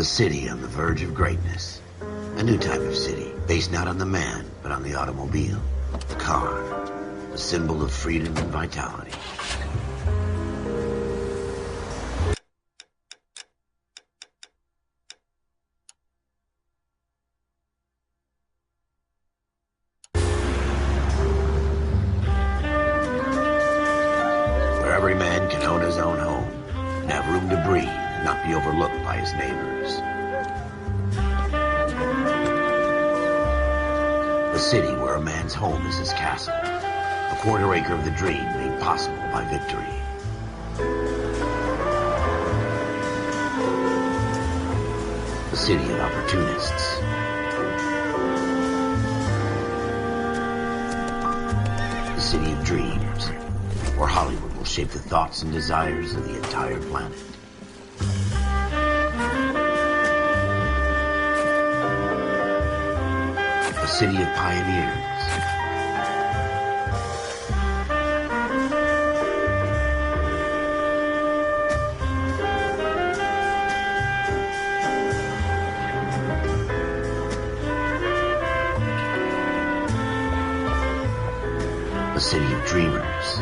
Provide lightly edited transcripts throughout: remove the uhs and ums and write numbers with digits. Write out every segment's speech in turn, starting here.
A city on the verge of greatness. A new type of city, based not on the man, but on the automobile. The car. The symbol of freedom and vitality. Where every man can own his own home, and have room to breathe, and not be overlooked by his neighbors. A city where a man's home is his castle. A quarter acre of the dream made possible by victory. A city of opportunists. A city of dreams, where Hollywood will shape the thoughts and desires of the entire planet. A city of pioneers. A city of dreamers.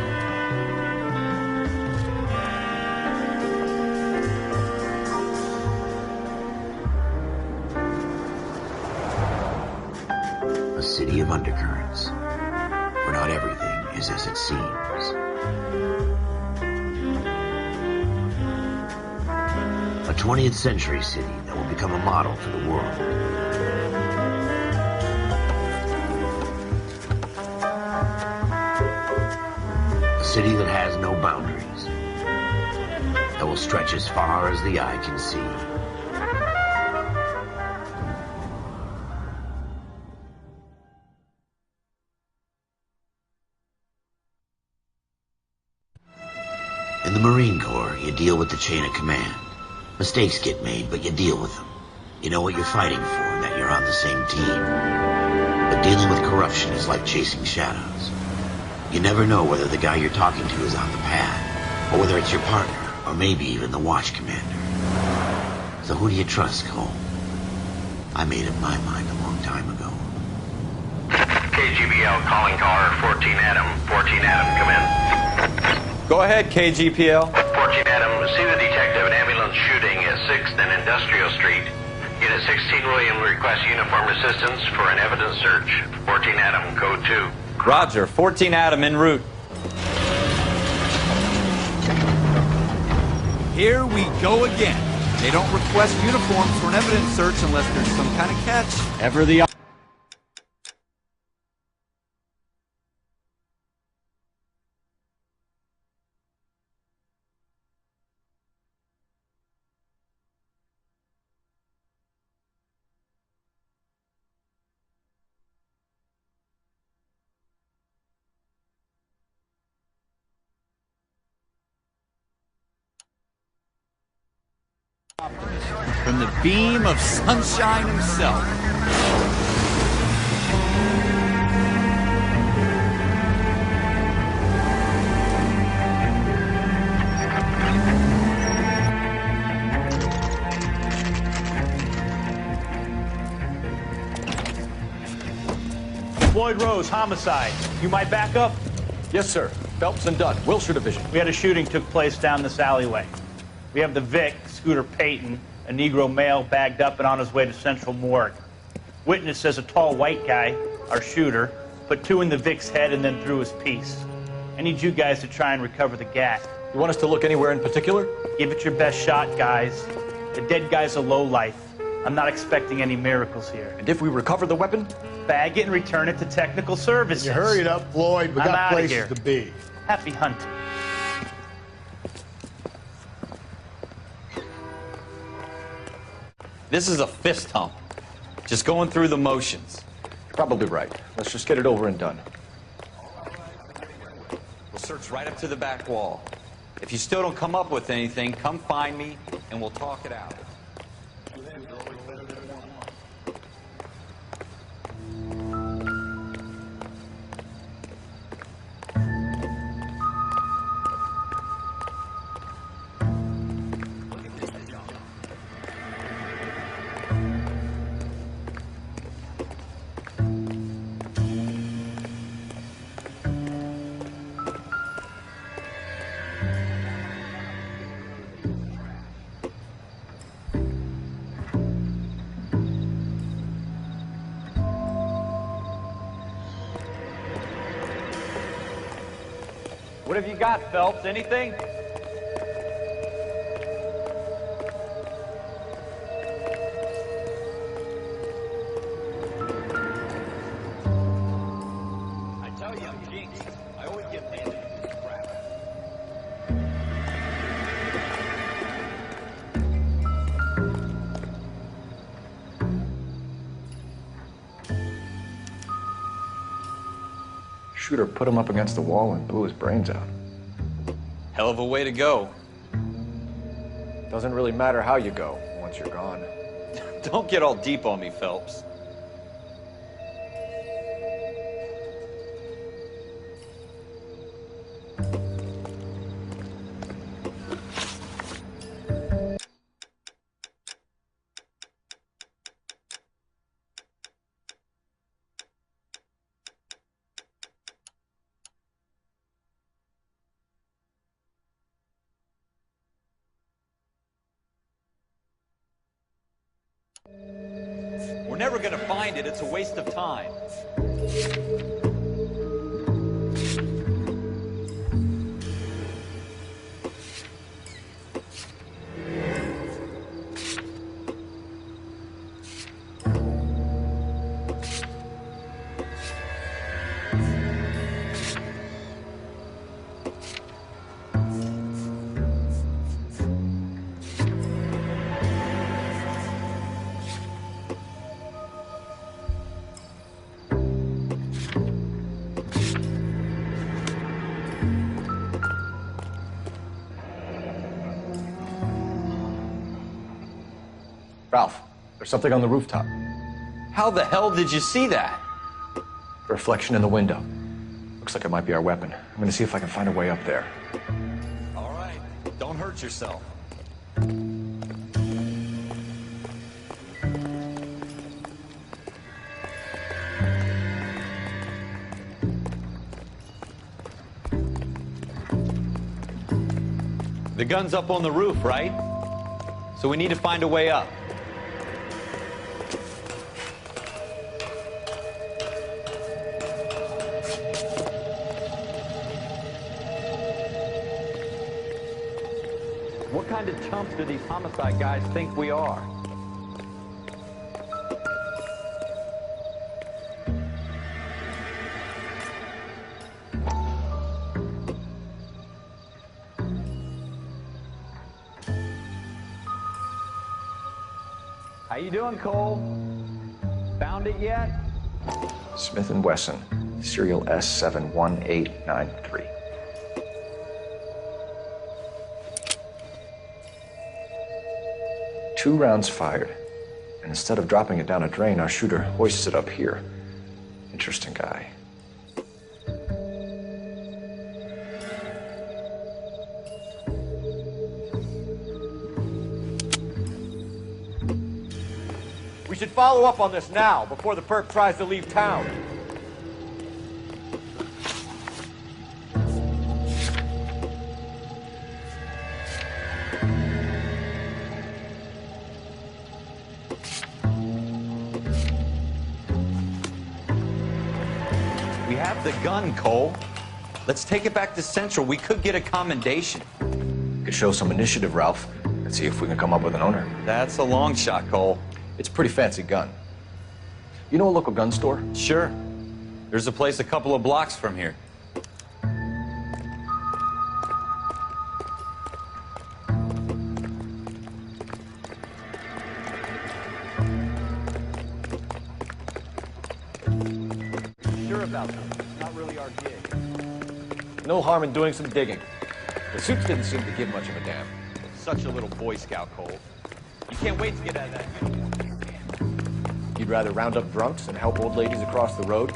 A city of undercurrents, where not everything is as it seems. A 20th century city that will become a model for the world. A city that has no boundaries, that will stretch as far as the eye can see. In the Marine Corps, you deal with the chain of command. Mistakes get made, but you deal with them. You know what you're fighting for and that you're on the same team. But dealing with corruption is like chasing shadows. You never know whether the guy you're talking to is on the pad, or whether it's your partner, or maybe even the watch commander. So who do you trust, Cole? I made up my mind a long time ago. KGBL calling caller 14 Adam. 14 Adam, come in. Go ahead, KGPL. 14 Adam, see the detective, an ambulance shooting at 6th and Industrial Street. Unit 16 William requests uniform assistance for an evidence search. 14 Adam, code 2. Roger, 14 Adam en route. Here we go again. They don't request uniforms for an evidence search unless there's some kind of catch. Ever the from the beam of sunshine himself. Floyd Rose, homicide. You might back up? Yes, sir. Phelps and Dunn, Wilshire Division. We had a shooting took place down this alleyway. We have the Vic, Scooter Payton, a Negro male bagged up and on his way to Central Morgue. Witness says a tall white guy, our shooter, put 2 in the Vic's head and then threw his piece. I need you guys to try and recover the gat. You want us to look anywhere in particular? Give it your best shot, guys. The dead guy's a lowlife. I'm not expecting any miracles here. And if we recover the weapon? Bag it and return it to technical services. You hurry it up, Floyd. We I'm got outta places here. to be. Happy hunting. This is a fist hump. Just going through the motions. You're probably right. Let's just get it over and done. We'll search right up to the back wall. If you still don't come up with anything, come find me and we'll talk it out. What have you got, Phelps? Anything? I tell you, I'm jinxed. I always get landed in this crap. Shooter put him up against the wall and blew his brains out. Hell of a way to go. Doesn't really matter how you go once you're gone. Don't get all deep on me, Phelps. We're never gonna find it. It's a waste of time. Ralph, there's something on the rooftop. How the hell did you see that? A reflection in the window. Looks like it might be our weapon. I'm gonna see if I can find a way up there. All right, don't hurt yourself. The gun's up on the roof, right? So we need to find a way up. What kind of chumps do these homicide guys think we are? How you doing, Cole? Found it yet? Smith & Wesson, serial S71893. Two rounds fired, and instead of dropping it down a drain, our shooter hoists it up here. Interesting guy. We should follow up on this now, before the perp tries to leave town. We have the gun, Cole. Let's take it back to Central. We could get a commendation. Could show some initiative, Ralph, and see if we can come up with an owner. That's a long shot, Cole. It's a pretty fancy gun. You know a local gun store? Sure. There's a place a couple of blocks from here. Sure about this. It's not really our gig. No harm in doing some digging. The suits didn't seem to give much of a damn. Such a little Boy Scout, Cole. You can't wait to get out of that uniform. You'd rather round up drunks and help old ladies across the road?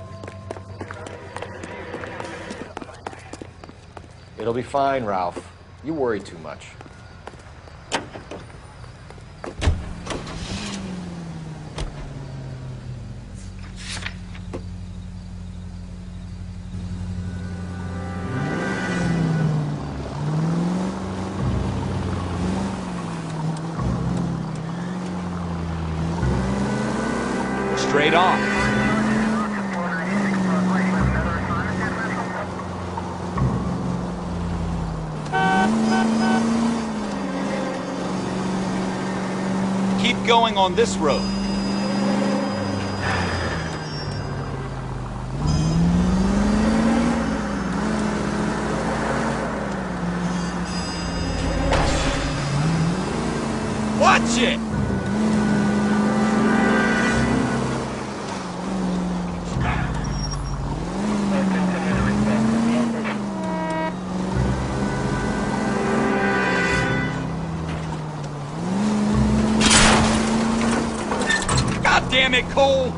It'll be fine, Ralph. You worry too much. Straight on. Keep going on this road. Watch it! God damn it, Cole!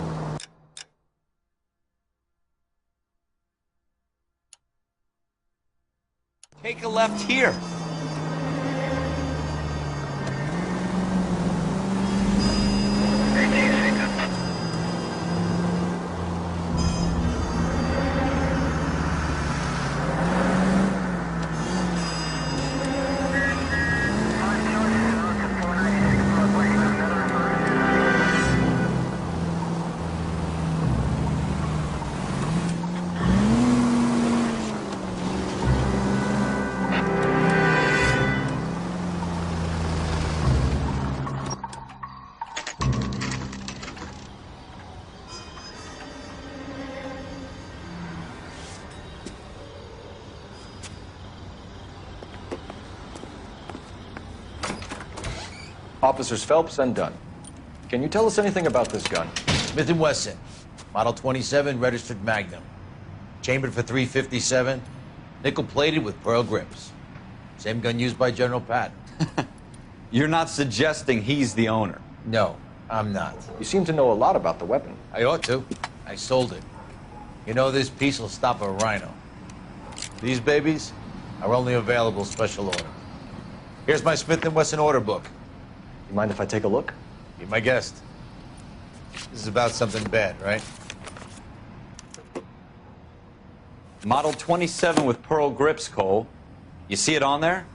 Take a left here. Officers Phelps and Dunn. Can you tell us anything about this gun? Smith & Wesson, Model 27, registered Magnum. Chambered for .357, nickel-plated with pearl grips. Same gun used by General Patton. You're not suggesting he's the owner? No, I'm not. You seem to know a lot about the weapon. I ought to. I sold it. You know, this piece will stop a rhino. These babies are only available special order. Here's my Smith & Wesson order book. You mind if I take a look? Be my guest. This is about something bad, right? Model 27 with pearl grips, Cole. You see it on there?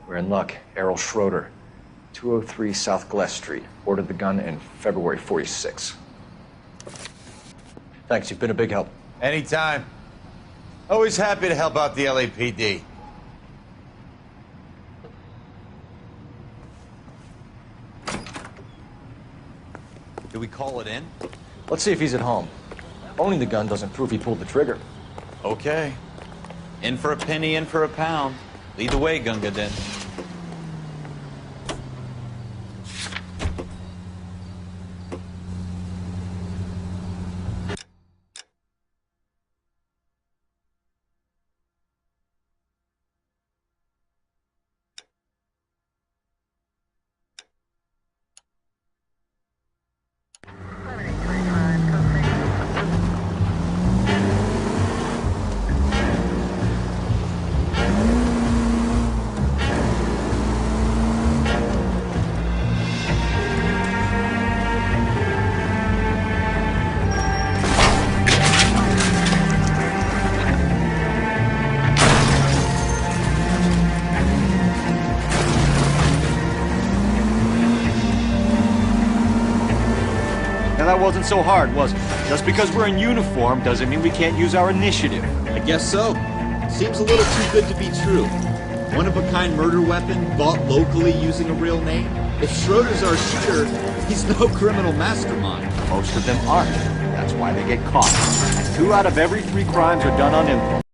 We're in luck. Errol Schroeder, 203 South Glass Street. Ordered the gun in February '46. Thanks, you've been a big help. Anytime. Always happy to help out the LAPD. Do we call it in? Let's see if he's at home. Owning the gun doesn't prove he pulled the trigger. Okay. In for a penny, in for a pound. Lead the way, Gunga Din. That wasn't so hard, was it? Just because we're in uniform doesn't mean we can't use our initiative. I guess so. Seems a little too good to be true. One-of-a-kind murder weapon bought locally using a real name? If Schroeder's our shooter, he's no criminal mastermind. Most of them aren't. That's why they get caught. 2 out of every 3 crimes are done on impulse.